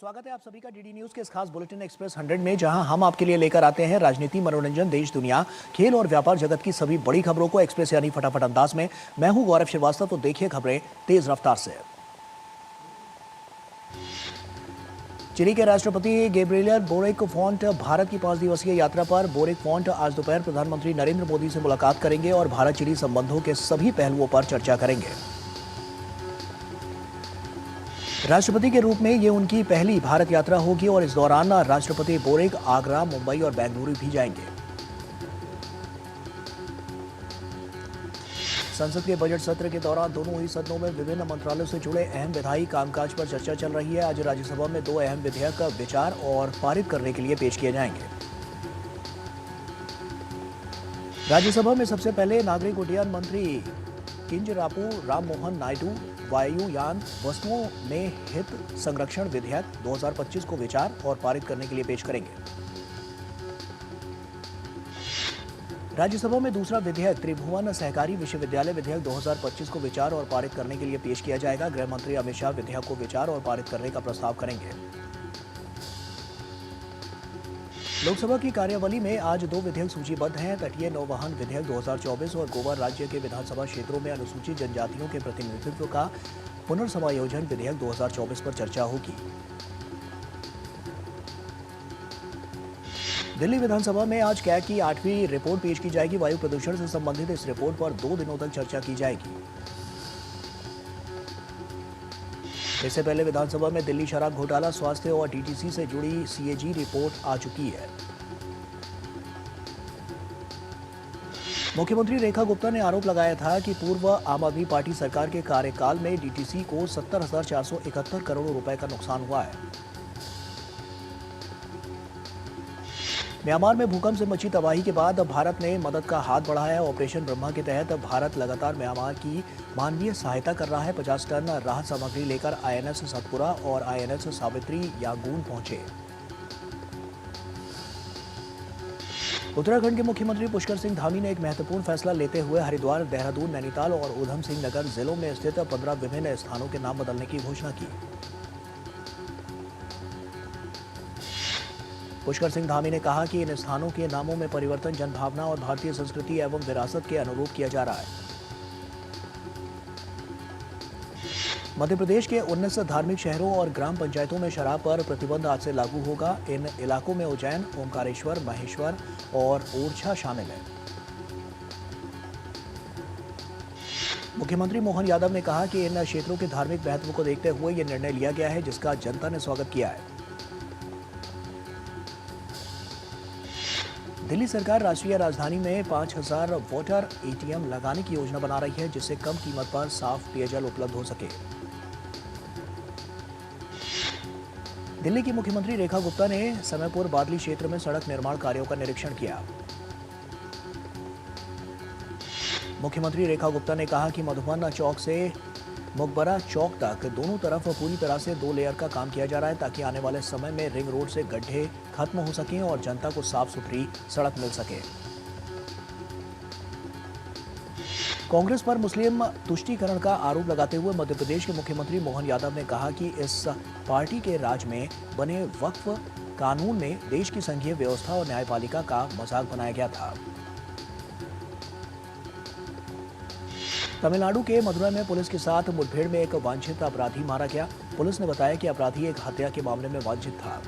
स्वागत है आप सभी का डीडी न्यूज के इस खास बुलेटिन एक्सप्रेस 100 में, जहां हम आपके लिए लेकर आते हैं राजनीति, मनोरंजन, देश दुनिया, खेल और व्यापार जगत की सभी बड़ी खबरों को एक्सप्रेस यानी फटाफट अंदाज में। मैं हूं गौरव श्रीवास्तव, तो देखिए खबरें तेज रफ्तार से। चिली के राष्ट्रपति गैब्रिएल बोरिक फोंट भारत की 5 दिवसीय यात्रा पर। बोरिक फोंट आज दोपहर प्रधानमंत्री नरेंद्र मोदी से मुलाकात करेंगे और भारत चिली संबंधों के सभी पहलुओं पर चर्चा करेंगे। राष्ट्रपति के रूप में ये उनकी पहली भारत यात्रा होगी और इस दौरान राष्ट्रपति बोरिक आगरा, मुंबई और बेंगलुरु भी जाएंगे। संसद के बजट सत्र के दौरान दोनों ही सदनों में विभिन्न मंत्रालयों से जुड़े अहम विधायी कामकाज पर चर्चा चल रही है। आज राज्यसभा में 2 अहम विधेयक विचार और पारित करने के लिए पेश किए जाएंगे। राज्यसभा में सबसे पहले नागरिक उड्डयन मंत्री किंजरापू राममोहन नायडू वायुयान वस्तुओं में हित संरक्षण विधेयक 2025 को विचार और पारित करने के लिए पेश करेंगे। राज्यसभा में दूसरा विधेयक त्रिभुवन सहकारी विश्वविद्यालय विधेयक 2025 को विचार और पारित करने के लिए पेश किया जाएगा। गृह मंत्री अमित शाह विधेयक को विचार और पारित करने का प्रस्ताव करेंगे। लोकसभा की कार्यवाही में आज 2 विधेयक सूचीबद्ध हैं। तटीय नौवहन विधेयक 2024 और गोवा राज्य के विधानसभा क्षेत्रों में अनुसूचित जनजातियों के प्रतिनिधित्व का पुनर्समायोजन विधेयक 2024 पर चर्चा होगी। दिल्ली विधानसभा में आज कैग की 8वीं रिपोर्ट पेश की जाएगी। वायु प्रदूषण से संबंधित इस रिपोर्ट पर 2 दिनों तक चर्चा की जाएगी। इससे पहले विधानसभा में दिल्ली शराब घोटाला, स्वास्थ्य और डीटीसी से जुड़ी सीएजी रिपोर्ट आ चुकी है। मुख्यमंत्री रेखा गुप्ता ने आरोप लगाया था कि पूर्व आम आदमी पार्टी सरकार के कार्यकाल में डीटीसी को 70,471 करोड़ रुपए का नुकसान हुआ है। म्यांमार में भूकंप से मची तबाही के बाद भारत ने मदद का हाथ बढ़ाया है। ऑपरेशन ब्रह्मा के तहत भारत लगातार म्यांमार की मानवीय सहायता कर रहा है। 50 टन राहत सामग्री लेकर आईएनएस सतपुरा और आईएनएस सावित्री यांगून पहुंचे। उत्तराखंड के मुख्यमंत्री पुष्कर सिंह धामी ने एक महत्वपूर्ण फैसला लेते हुए हरिद्वार, देहरादून, नैनीताल और ऊधम सिंह नगर जिलों में स्थित 15 विभिन्न स्थानों के नाम बदलने की घोषणा की। पुष्कर सिंह धामी ने कहा कि इन स्थानों के नामों में परिवर्तन जनभावना और भारतीय संस्कृति एवं विरासत के अनुरूप किया जा रहा है। मध्य प्रदेश के 19 धार्मिक शहरों और ग्राम पंचायतों में शराब पर प्रतिबंध आज से लागू होगा। इन इलाकों में उज्जैन, ओमकारेश्वर, महेश्वर और ओरछा शामिल है। मुख्यमंत्री मोहन यादव ने कहा कि इन क्षेत्रों के धार्मिक महत्व को देखते हुए यह निर्णय लिया गया है, जिसका जनता ने स्वागत किया है। दिल्ली सरकार राष्ट्रीय राजधानी में 5,000 वाटर एटीएम लगाने की योजना बना रही है, जिससे कम कीमत पर साफ पेयजल उपलब्ध हो सके। दिल्ली की मुख्यमंत्री रेखा गुप्ता ने समयपुर बादली क्षेत्र में सड़क निर्माण कार्यों का निरीक्षण किया। मुख्यमंत्री रेखा गुप्ता ने कहा कि मधुबन चौक से मुकबरा चौक तक दोनों तरफ पूरी तरह से 2 लेयर का काम किया जा रहा है, ताकि आने वाले समय में रिंग रोड से गड्ढे खत्म हो सकें और जनता को साफ सुथरी सड़क मिल सके। कांग्रेस पर मुस्लिम तुष्टीकरण का आरोप लगाते हुए मध्य प्रदेश के मुख्यमंत्री मोहन यादव ने कहा कि इस पार्टी के राज में बने वक्फ कानून में देश की संघीय व्यवस्था और न्यायपालिका का मजाक बनाया गया था। तमिलनाडु के मदुरै में पुलिस के साथ मुठभेड़ में एक वांछित अपराधी मारा गया। पुलिस ने बताया कि अपराधी एक हत्या के मामले में वांछित था।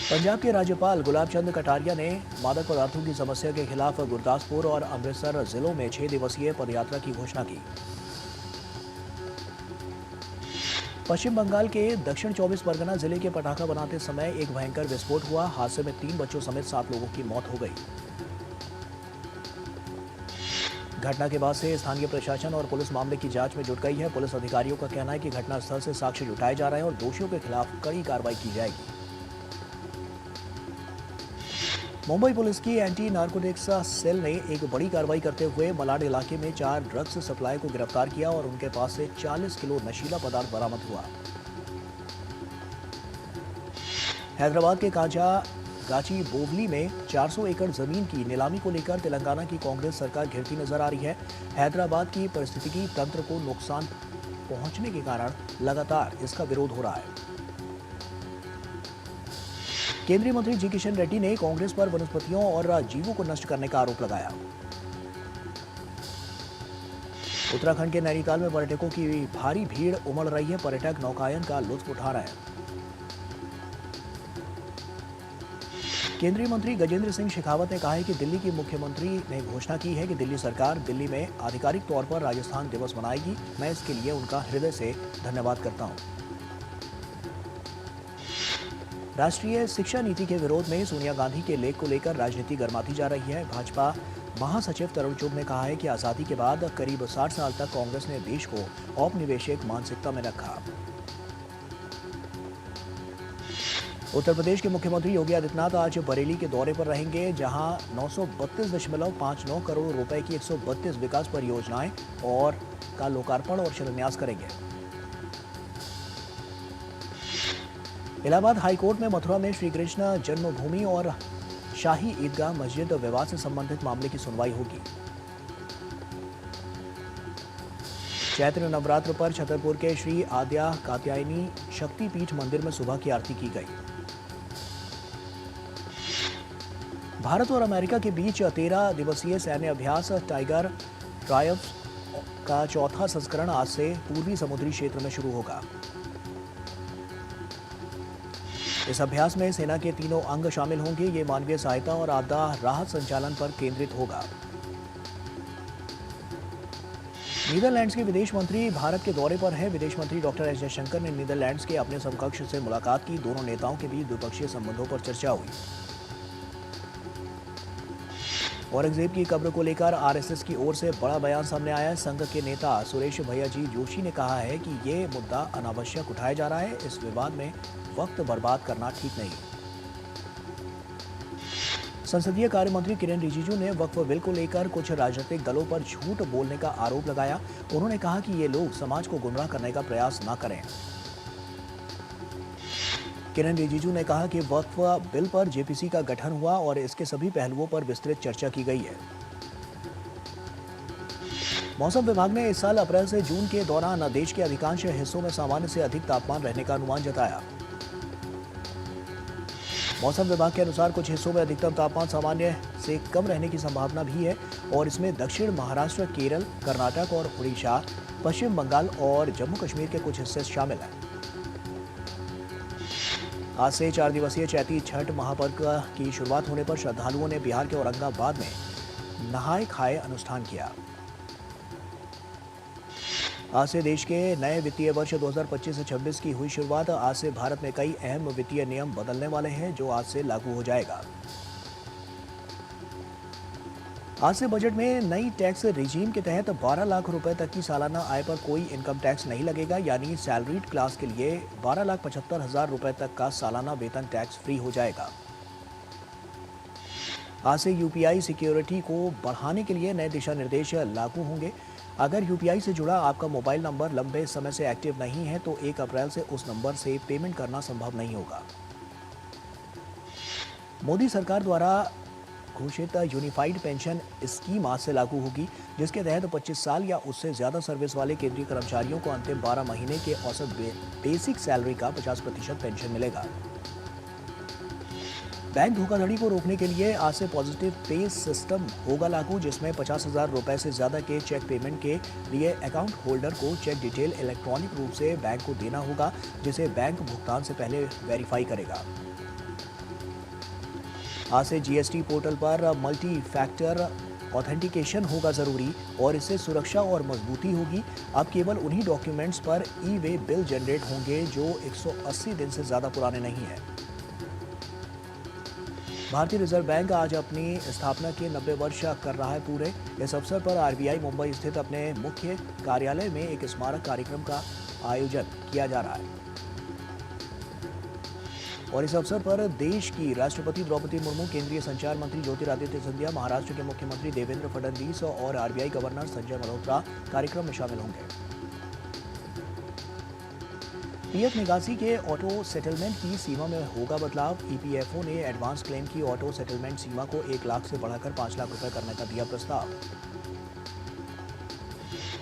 पंजाब के राज्यपाल गुलाब चंद कटारिया ने मादक पदार्थों की समस्या के खिलाफ गुरदासपुर और अमृतसर जिलों में 6 दिवसीय पदयात्रा की घोषणा की। पश्चिम बंगाल के दक्षिण 24 परगना जिले के पटाखा बनाते समय एक भयंकर विस्फोट हुआ। हादसे में 3 बच्चों समेत 7 लोगों की मौत हो गई। घटना के बाद से स्थानीय प्रशासन और पुलिस मामले की जांच में जुट गई है। पुलिस अधिकारियों का कहना है कि घटनास्थल से साक्ष्य जुटाए जा रहे हैं और दोषियों के खिलाफ कड़ी कार्रवाई की जाएगी। मुंबई पुलिस की एंटी नार्कोटिक्स सेल ने एक बड़ी कार्रवाई करते हुए मलाड इलाके में 4 ड्रग्स सप्लाई को गिरफ्तार किया और उनके पास से 40 किलो नशीला पदार्थ बरामद हुआ। हैदराबाद के गाची बोवली में 400 एकड़ जमीन की नीलामी को लेकर तेलंगाना की कांग्रेस सरकार घिरती नजर आ रही है। हैदराबाद की परिस्थितिकी तंत्र को नुकसान पहुंचने के कारण लगातार इसका विरोध हो रहा है। केंद्रीय मंत्री जी किशन रेड्डी ने कांग्रेस पर वनस्पतियों और जीवों को नष्ट करने का आरोप लगाया। उत्तराखंड के नैनीताल में पर्यटकों की भारी भीड़ उमड़ रही है। पर्यटक नौकायन का लुत्फ उठा रहे हैं। केंद्रीय मंत्री गजेंद्र सिंह शेखावत ने कहा है कि दिल्ली की मुख्यमंत्री ने घोषणा की है कि दिल्ली सरकार दिल्ली में आधिकारिक तौर पर राजस्थान दिवस मनाएगी। मैं इसके लिए उनका हृदय से धन्यवाद करता हूं। राष्ट्रीय शिक्षा नीति के विरोध में सोनिया गांधी के लेख को लेकर राजनीति गर्माती जा रही है। भाजपा महासचिव तरुण चुग ने कहा है कि आजादी के बाद करीब 60 साल तक कांग्रेस ने देश को औपनिवेशिक मानसिकता में रखा। उत्तर प्रदेश के मुख्यमंत्री योगी आदित्यनाथ आज बरेली के दौरे पर रहेंगे, जहां 932.59 करोड़ रुपए की 132 विकास परियोजनाएं और का लोकार्पण और शिलान्यास करेंगे। इलाहाबाद हाईकोर्ट में मथुरा में श्री कृष्ण जन्मभूमि और शाही ईदगाह मस्जिद विवाद से संबंधित मामले की सुनवाई होगी। चैत्र नवरात्र पर छतरपुर के श्री आद्या कात्यायनी शक्तिपीठ मंदिर में सुबह की आरती की गई। भारत और अमेरिका के बीच 13 दिवसीय सैन्य अभ्यास टाइगर ट्रायम्फ का चौथा संस्करण आज से पूर्वी समुद्री क्षेत्र में शुरू होगा। इस अभ्यास में सेना के तीनों अंग शामिल होंगे। ये मानवीय सहायता और आपदा राहत संचालन पर केंद्रित होगा। नीदरलैंड्स के विदेश मंत्री भारत के दौरे पर हैं। विदेश मंत्री डॉक्टर एस जयशंकर ने नीदरलैंड्स के अपने समकक्ष से मुलाकात की। दोनों नेताओं के बीच द्विपक्षीय संबंधों पर चर्चा हुई। औरंगजेब की कब्र को लेकर आरएसएस की ओर से बड़ा बयान सामने आया है। संघ के नेता सुरेश भैयाजी जोशी ने कहा है कि ये मुद्दा अनावश्यक उठाया जा रहा है। इस विवाद में वक्त बर्बाद करना ठीक नहीं। संसदीय कार्य मंत्री किरेन रिजिजू ने वक्फ बिल को लेकर कुछ राजनीतिक दलों पर झूठ बोलने का आरोप लगाया। उन्होंने कहा कि ये लोग समाज को गुमराह करने का प्रयास न करें। किरेन रिजिजू ने कहा कि वक्फ बिल पर जेपीसी का गठन हुआ और इसके सभी पहलुओं पर विस्तृत चर्चा की गई है। मौसम विभाग ने इस साल अप्रैल से जून के दौरान देश के अधिकांश हिस्सों में सामान्य से अधिक तापमान रहने का अनुमान जताया। मौसम विभाग के अनुसार कुछ हिस्सों में अधिकतम तापमान सामान्य से कम रहने की संभावना भी है और इसमें दक्षिण महाराष्ट्र, केरल, कर्नाटक और उड़ीसा, पश्चिम बंगाल और जम्मू कश्मीर के कुछ हिस्से शामिल हैं। आज से 4 दिवसीय चैती छठ महापर्व की शुरुआत होने पर श्रद्धालुओं ने बिहार के औरंगाबाद में नहाय खाए अनुष्ठान किया। आज से देश के नए वित्तीय वर्ष 2025 से 26 की हुई शुरुआत। आज से भारत में कई अहम वित्तीय नियम बदलने वाले हैं, जो आज से लागू हो जाएगा। आज से बजट में नई टैक्स रिजीम के तहत 12 लाख रुपए तक की सालाना आय पर कोई इनकम टैक्स नहीं लगेगा, यानी सैलरीड क्लास के लिए 12,75,000 रुपए तक का सालाना वेतन टैक्स फ्री हो जाएगा। आज से यूपीआई सिक्योरिटी को बढ़ाने के लिए नए दिशा निर्देश लागू होंगे। अगर यूपीआई से जुड़ा आपका मोबाइल नंबर लंबे समय से एक्टिव नहीं है तो 1 अप्रैल से उस नंबर से पेमेंट करना संभव नहीं होगा। मोदी सरकार द्वारा घोषित यूनिफाइड पेंशन स्कीम आज से लागू होगी, जिसके तहत 25 साल या उससे ज्यादा सर्विस वाले केंद्रीय कर्मचारियों को अंतिम 12 महीने के औसत बेसिक सैलरी का 50% पेंशन मिलेगा। बैंक धोखाधड़ी को रोकने के लिए आज से पॉजिटिव पे सिस्टम होगा लागू, जिसमें 50,000 रुपए से ज्यादा के चेक पेमेंट के लिए अकाउंट होल्डर को चेक डिटेल इलेक्ट्रॉनिक रूप से बैंक को देना होगा, जिसे बैंक भुगतान से पहले वेरीफाई करेगा। आज से जीएसटी पोर्टल पर मल्टी फैक्टर ऑथेंटिकेशन होगा जरूरी और इससे सुरक्षा और मजबूती होगी। अब केवल उन्हीं डॉक्यूमेंट्स पर ई-वे बिल जनरेट होंगे जो 180 दिन से ज्यादा पुराने नहीं हैं। भारतीय रिजर्व बैंक आज अपनी स्थापना के 90 वर्ष कर रहा है पूरे। इस अवसर पर आरबीआई मुंबई स्थित अपने मुख्य कार्यालय में एक स्मारक कार्यक्रम का आयोजन किया जा रहा है और इस अवसर पर देश की राष्ट्रपति द्रौपदी मुर्मू, केंद्रीय संचार मंत्री ज्योतिरादित्य सिंधिया, महाराष्ट्र के मुख्यमंत्री देवेंद्र फडणवीस और आरबीआई गवर्नर संजय मल्होत्रा कार्यक्रम में शामिल होंगे। पीएफ निकासी के ऑटो सेटलमेंट की सीमा में होगा बदलाव। ईपीएफओ ने एडवांस क्लेम की ऑटो सेटलमेंट सीमा को 1 लाख से बढ़ाकर 5 लाख रुपए करने का दिया प्रस्ताव।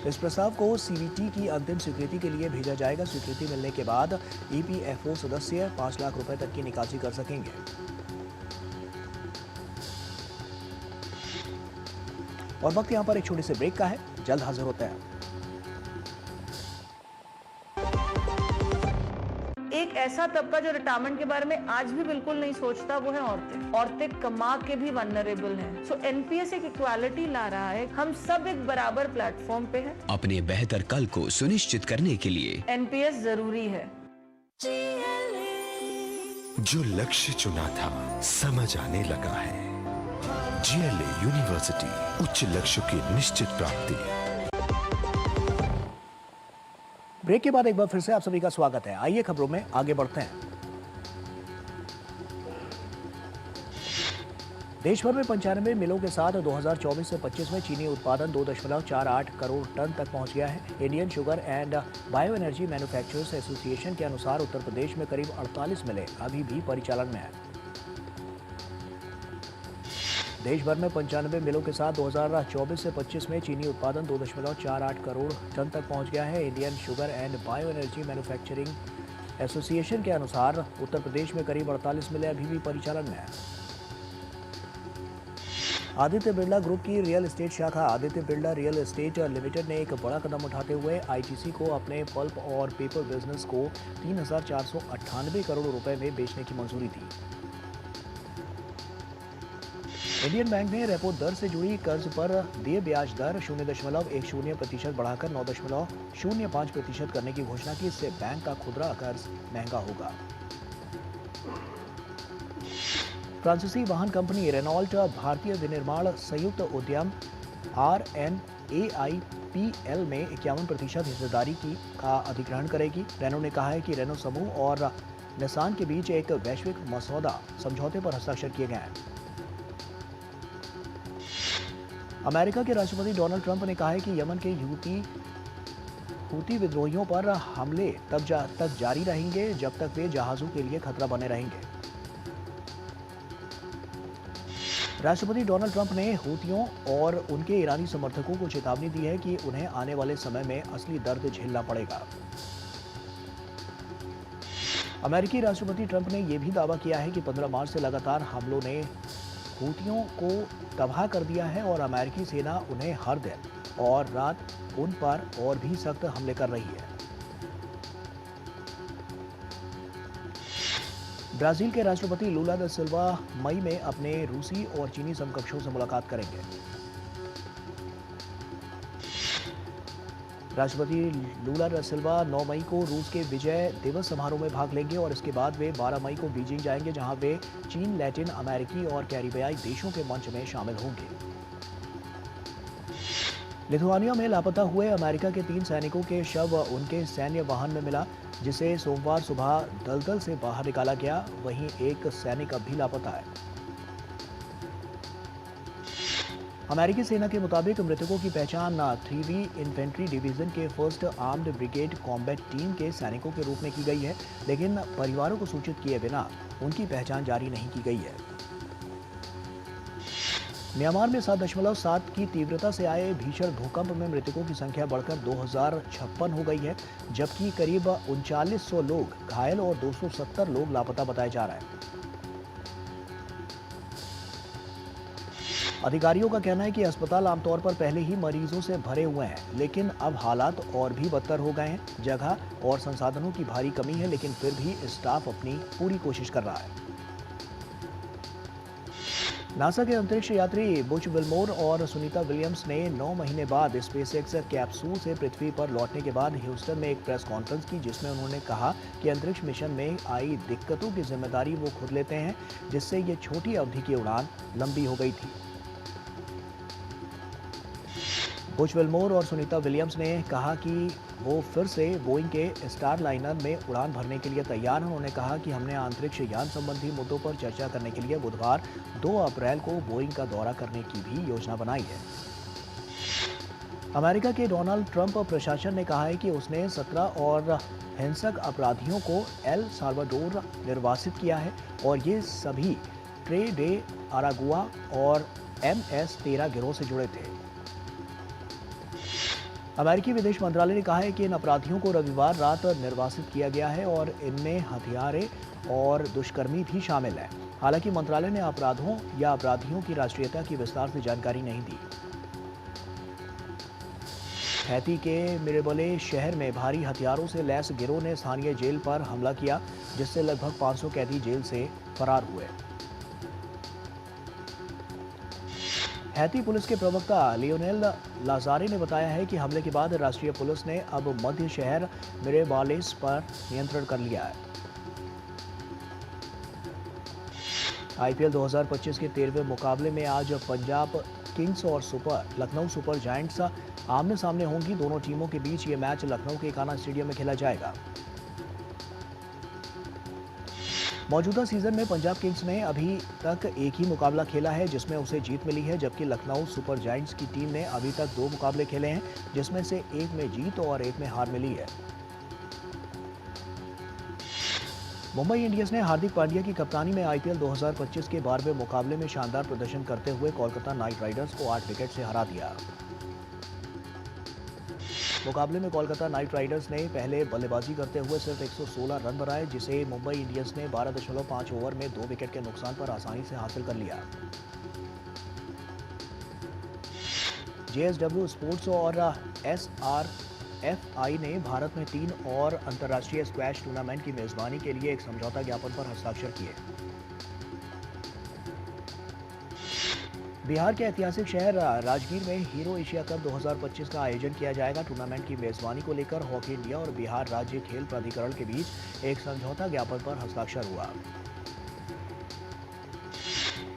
इस प्रस्ताव को सीवीटी की अंतिम स्वीकृति के लिए भेजा जाएगा। स्वीकृति मिलने के बाद ईपीएफओ सदस्य 5 लाख रुपए तक की निकासी कर सकेंगे। और वक्त यहाँ पर एक छोटे से ब्रेक का है, जल्द हाजिर होते हैं। एक ऐसा तबका जो रिटायरमेंट के बारे में आज भी बिल्कुल नहीं सोचता, वो है औरतें। औरतें कमा के भी वल्नरेबल हैं। सो एनपीएस एक इक्वालिटी ला रहा है। हम सब एक बराबर प्लेटफॉर्म पे हैं। अपने बेहतर कल को सुनिश्चित करने के लिए एनपीएस जरूरी है। जो लक्ष्य चुना था समझ आने लगा है। जीएलए यूनिवर्सिटी, उच्च लक्ष्य की निश्चित प्राप्ति। ब्रेक के बाद एक बार फिर से आप सभी का स्वागत है। आइए खबरों में आगे बढ़ते हैं। देश भर में 95 मिलों के साथ 2024 से 25 में चीनी उत्पादन 2.48 करोड़ टन तक पहुंच गया है। Indian sugar and bio energy manufacturers association के अनुसार उत्तर प्रदेश में करीब 48 मिलें अभी भी परिचालन में है। देश भर में 95 मिलों के साथ 2024 से 25 में चीनी उत्पादन 2.48 करोड़ टन तक पहुंच गया है। Indian sugar and bio energy manufacturing association के अनुसार उत्तर प्रदेश में करीब 48 मिलें अभी भी परिचालन में है। आदित्य बिरला ग्रुप की रियल एस्टेट शाखा Aditya Birla real estate limited ने एक बड़ा कदम उठाते हुए आईटीसी को अपने पल्प और पेपर बिजनेस को 3,498 करोड़ रुपए में बेचने की मंजूरी दी। इंडियन बैंक ने रेपो दर से जुड़ी कर्ज पर देय ब्याज दर 0.10% बढ़ाकर 9.05% करने की घोषणा की। इससे बैंक का खुदरा कर्ज महंगा होगा। फ्रांसीसी वाहन कंपनी रेनॉल्ट भारतीय विनिर्माण संयुक्त उद्यम RNAIPL में 51% हिस्सेदारी का अधिग्रहण करेगी। रेनो ने कहा है कि रेनो समूह और निसान के बीच एक वैश्विक मसौदा समझौते पर हस्ताक्षर किए गए हैं। अमेरिका के राष्ट्रपति डोनाल्ड ट्रंप ने कहा है कि यमन के हूती विद्रोहियों पर हमले तक जारी रहेंगे जब तक वे जहाजों के लिए खतरा बने रहेंगे। राष्ट्रपति डोनाल्ड ट्रंप ने हूतियों और उनके ईरानी समर्थकों को चेतावनी दी है कि उन्हें आने वाले समय में असली दर्द झेलना पड़ेगा। अमेरिकी राष्ट्रपति ट्रंप ने यह भी दावा किया है कि 15 मार्च से लगातार हमलों ने हूतियों को तबाह कर दिया है और अमेरिकी सेना उन्हें हर दिन और रात उन पर और भी सख्त हमले कर रही है। ब्राजील के राष्ट्रपति लूला दा सिल्वा मई में अपने रूसी और चीनी समकक्षों से मुलाकात करेंगे। राष्ट्रपति लूला दा सिल्वा 9 मई को रूस के विजय दिवस समारोह में भाग लेंगे और इसके बाद वे 12 मई को बीजिंग जाएंगे, जहां वे चीन, लैटिन अमेरिकी और कैरिबियाई देशों के मंच में शामिल होंगे। लिथुआनिया में लापता हुए अमेरिका के 3 सैनिकों के शव उनके सैन्य वाहन में मिला, जिसे सोमवार सुबह दलदल से बाहर निकाला गया। वहीं एक सैनिक अब भी लापता है। अमेरिकी सेना के मुताबिक मृतकों की पहचान 3वीं इन्फेंट्री डिवीजन के 1st armed brigade combat team के सैनिकों के रूप में की गई है, लेकिन परिवारों को सूचित किए बिना उनकी पहचान जारी नहीं की गई है। म्यांमार में 7.7 की तीव्रता से आए भीषण भूकंप में मृतकों की संख्या बढ़कर 2056 हो गई है, जबकि करीब 3900 लोग घायल और 270 लोग लापता बताए जा रहे हैं। अधिकारियों का कहना है कि अस्पताल आमतौर पर पहले ही मरीजों से भरे हुए हैं, लेकिन अब हालात और भी बदतर हो गए हैं। जगह और संसाधनों की भारी कमी है, लेकिन फिर भी स्टाफ अपनी पूरी कोशिश कर रहा है। नासा के अंतरिक्ष यात्री बुच विल्मोर और सुनीता विलियम्स ने 9 महीने बाद स्पेसएक्स कैप्सूल से पृथ्वी पर लौटने के बाद ह्यूस्टन में एक प्रेस कॉन्फ्रेंस की, जिसमें उन्होंने कहा कि अंतरिक्ष मिशन में आई दिक्कतों की जिम्मेदारी वो खुद लेते हैं, जिससे ये छोटी अवधि की उड़ान लंबी हो गई थी। बुच विल्मोर और सुनीता विलियम्स ने कहा कि वो फिर से बोइंग के स्टार लाइनर में उड़ान भरने के लिए तैयार हैं। उन्होंने कहा कि हमने अंतरिक्ष यान संबंधी मुद्दों पर चर्चा करने के लिए बुधवार 2 अप्रैल को बोइंग का दौरा करने की भी योजना बनाई है। अमेरिका के डोनाल्ड ट्रंप प्रशासन ने कहा है कि उसने 17 और हिंसक अपराधियों को एल साल्वाडोर निर्वासित किया है और ये सभी ट्रे डे अरागुआ और MS-13 गिरोह से जुड़े थे। अमेरिकी विदेश मंत्रालय ने कहा है कि इन अपराधियों को रविवार रात निर्वासित किया गया है और इनमें हथियारे और दुष्कर्मी भी शामिल है। हालांकि मंत्रालय ने अपराधों या अपराधियों की राष्ट्रीयता की विस्तार से जानकारी नहीं दी। हैती के मिरेबले शहर में भारी हथियारों से लैस गिरोह ने स्थानीय जेल पर हमला किया, जिससे लगभग 500 कैदी जेल से फरार हुए। हैती पुलिस के प्रवक्ता लियोनेल लाजारे ने बताया है कि हमले के बाद राष्ट्रीय पुलिस ने अब मध्य शहर मिरेबालेस पर नियंत्रण कर लिया है। आईपीएल 2025 के 13वें मुकाबले में आज पंजाब किंग्स और लखनऊ सुपर जायंट्स आमने सामने होंगी। दोनों टीमों के बीच ये मैच लखनऊ के कान्हा स्टेडियम में खेला जाएगा। मौजूदा सीजन में पंजाब किंग्स ने अभी तक एक ही मुकाबला खेला है, जिसमें उसे जीत मिली है, जबकि लखनऊ सुपर जायंट्स की टीम ने अभी तक 2 मुकाबले खेले हैं, जिसमें से एक में जीत और एक में हार मिली है। मुंबई इंडियंस ने हार्दिक पांड्या की कप्तानी में आईपीएल 2025 के 12वें मुकाबले में शानदार प्रदर्शन करते हुए कोलकाता नाइट राइडर्स को 8 विकेट से हरा दिया। मुकाबले में कोलकाता नाइट राइडर्स ने पहले बल्लेबाजी करते हुए सिर्फ 116 रन बनाए, जिसे मुंबई इंडियंस ने 12.5 ओवर में 2 विकेट के नुकसान पर आसानी से हासिल कर लिया। जेएसडब्ल्यू स्पोर्ट्स और एसआरएफआई ने भारत में 3 और अंतर्राष्ट्रीय स्क्वैश टूर्नामेंट की मेजबानी के लिए एक समझौता ज्ञापन पर हस्ताक्षर किए। बिहार के ऐतिहासिक शहर राजगीर में हीरो एशिया कप 2025 का आयोजन किया जाएगा। टूर्नामेंट की मेजबानी को लेकर हॉकी इंडिया और बिहार राज्य खेल प्राधिकरण के बीच एक समझौता ज्ञापन पर हस्ताक्षर हुआ।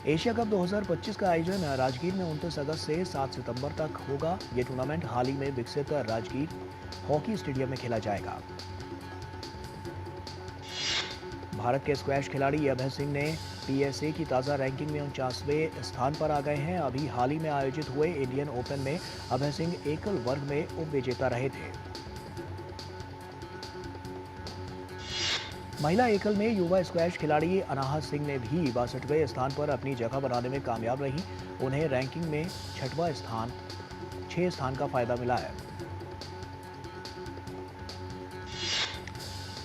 एशिया कप 2025 का आयोजन राजगीर में 29 अगस्त से 7 सितंबर तक होगा। ये टूर्नामेंट हाल ही में विकसित राजगीर हॉकी स्टेडियम में खेला जाएगा। भारत के स्क्वैश खिलाड़ी अभय सिंह ने पीएसए की ताज़ा रैंकिंग में 49वें स्थान पर आ गए हैं। अभी हाल ही में आयोजित हुए इंडियन ओपन में अभय सिंह एकल वर्ग में उप विजेता रहे थे। महिला एकल में युवा स्क्वैश खिलाड़ी अनाहत सिंह ने भी 62वें स्थान पर अपनी जगह बनाने में कामयाब रही। उन्हें रैंकिंग में 6 स्थान का फायदा मिला है।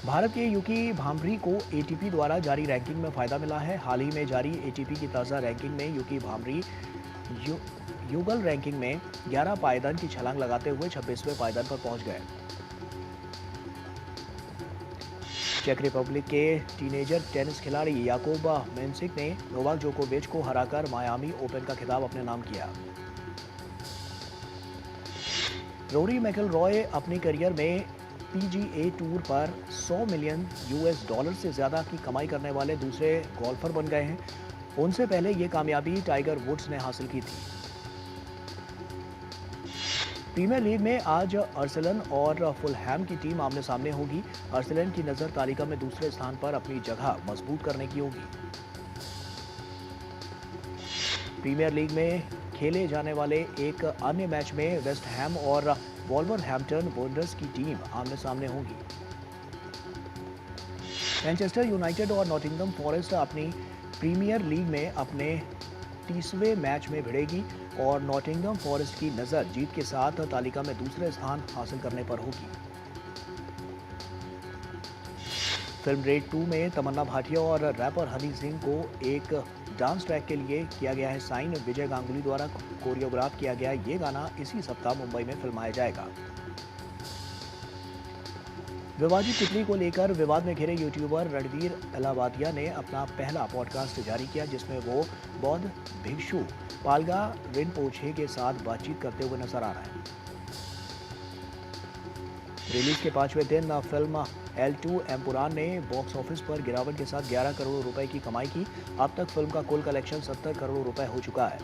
भारत के यूकी भांभरी को एटीपी द्वारा जारी रैंकिंग में फायदा मिला है। हाल ही में जारी एटीपी की ताज़ा रैंकिंग में यूकी भांभरी युगल रैंकिंग में 11 पायदान की छलांग लगाते हुए 26वें पायदान पर पहुंच गए। चेक रिपब्लिक के टीनेजर टेनिस खिलाड़ी याकोब मेंसिक ने नोवाक जोकोविच को हराकर मायामी ओपन का खिताब अपने नाम किया। रोरी मैकइलरॉय अपने करियर में पीजीए टूर पर $100 मिलियन से ज्यादा की कमाई करने वाले दूसरे गोल्फर बन गए हैं। उनसे पहले ये कामयाबी टाइगर वुड्स ने हासिल की थी। प्रीमियर लीग में आज आर्सेनल और फुलहैम की टीम आमने सामने होगी। आर्सेनल की नजर तालिका में दूसरे स्थान पर अपनी जगह मजबूत करने की होगी। प्रीमियर लीग में खेले जाने वाले एक अन्य मैच में वेस्ट हैम और वॉल्वरहैम्पटन वंडर्स की टीम आमने सामने होंगी। मैनचेस्टर यूनाइटेड और नॉटिंघम फॉरेस्ट अपनी प्रीमियर लीग में अपने 30वें मैच में भिड़ेगी और नॉटिंघम फॉरेस्ट की नज़र जीत के साथ तालिका में दूसरे स्थान हासिल करने पर होगी। फिल्म रेड 2 में तमन्ना भाटिया और रैपर हनी सिंह को एक डांस ट्रैक के लिए किया गया है साइन। विजय गांगुली द्वारा कोरियोग्राफ किया गया ये गाना इसी सप्ताह मुंबई में फिल्माया जाएगा। विवादित टिप्पणी को लेकर विवाद में घिरे यूट्यूबर रणवीर अलावादिया ने अपना पहला पॉडकास्ट जारी किया, जिसमें वो बौद्ध भिक्षु पालगा रिनपोछे के साथ बातचीत करते हुए नजर आ रहा है। रिलीज के 5वें दिन फिल्म L2 एम्पुरान ने बॉक्स ऑफिस पर गिरावट के साथ 11 करोड़ रुपए की कमाई की। अब तक फिल्म का कुल कलेक्शन 70 करोड़ रुपए हो चुका है।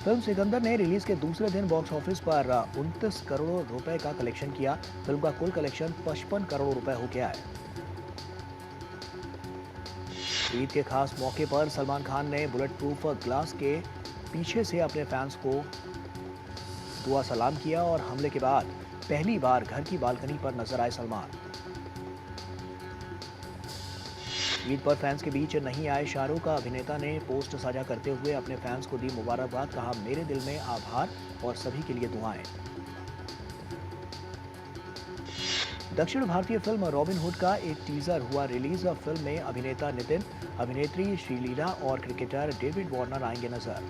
फिल्म सिकंदर ने रिलीज के दूसरे दिन बॉक्स ऑफिस पर 29 करोड़ रुपए का कलेक्शन किया। फिल्म का कुल कलेक्शन 55 करोड़ रुपए हो गया है। ईद के खास मौके पर सलमान खान ने बुलेट प्रूफ ग्लास के पीछे से अपने फैंस को दुआ सलाम किया और हमले के बाद पहली बार घर की बालकनी पर नजर आए सलमान। ईद पर फैंस के बीच नहीं आए शाहरुख। अभिनेता ने पोस्ट साझा करते हुए अपने फैंस को दी मुबारकबाद। कहा, मेरे दिल में आभार और सभी के लिए दुआएं। दक्षिण भारतीय फिल्म रॉबिन हुड का एक टीजर हुआ रिलीज। फिल्म में अभिनेता नितिन, अभिनेत्री श्रीलीला और क्रिकेटर डेविड वार्नर आएंगे नजर।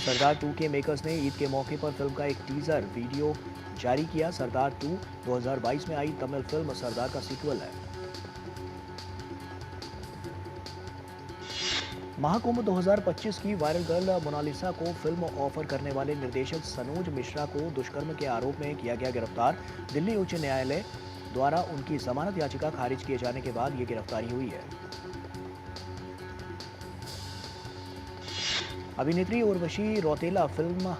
सरदार 2 के मेकर्स ने ईद के मौके पर फिल्म का एक टीजर वीडियो जारी किया। सरदार 2 2022 में आई तमिल फिल्म सरदार का सीक्वल है। महाकुंभ 2025 की वायरल गर्ल मोनालिसा को फिल्म ऑफर करने वाले निर्देशक सनोज मिश्रा को दुष्कर्म के आरोप में किया गया गिरफ्तार। दिल्ली उच्च न्यायालय द्वारा उनकी जमानत याचिका खारिज किए जाने के बाद ये गिरफ्तारी हुई है। अभिनेत्री उर्वशी रौतेला फिल्म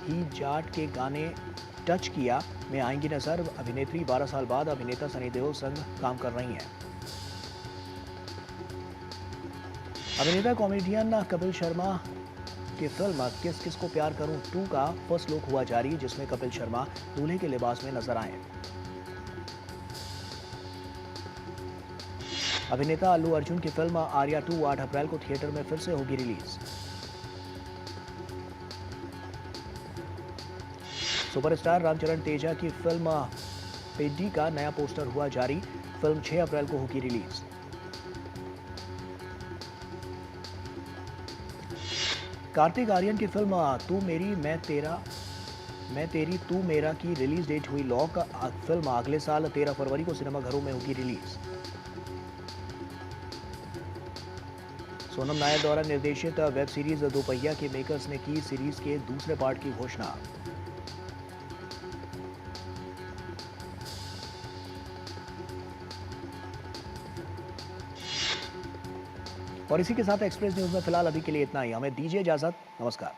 ही जाट के गाने टच किया में आएंगी नजर। अभिनेत्री 12 साल बाद अभिनेता सनी देओल संग काम कर रही हैं। अभिनेता कॉमेडियन कपिल शर्मा की फिल्म किस किस को प्यार करूं 2 का फर्स्ट लुक हुआ जारी, जिसमें कपिल शर्मा दूल्हे के लिबास में नजर आए। अभिनेता अल्लू अर्जुन की फिल्म आर्या 2 8 अप्रैल को थिएटर में फिर से होगी रिलीज। सुपरस्टार रामचरण तेजा की फिल्म पेड्डी का नया पोस्टर हुआ जारी। फिल्म 6 अप्रैल को होगी रिलीज। कार्तिक आर्यन की फिल्म तू मेरी मैं तेरी तू मेरा की रिलीज डेट हुई लॉक। फिल्म अगले साल 13 फरवरी को सिनेमाघरों में होगी रिलीज। सोनम नायर द्वारा निर्देशित वेब सीरीज दोपहिया के मेकर्स ने की सीरीज के दूसरे पार्ट की घोषणा। और इसी के साथ एक्सप्रेस न्यूज में फिलहाल अभी के लिए इतना ही। हमें दीजिए इजाजत। नमस्कार।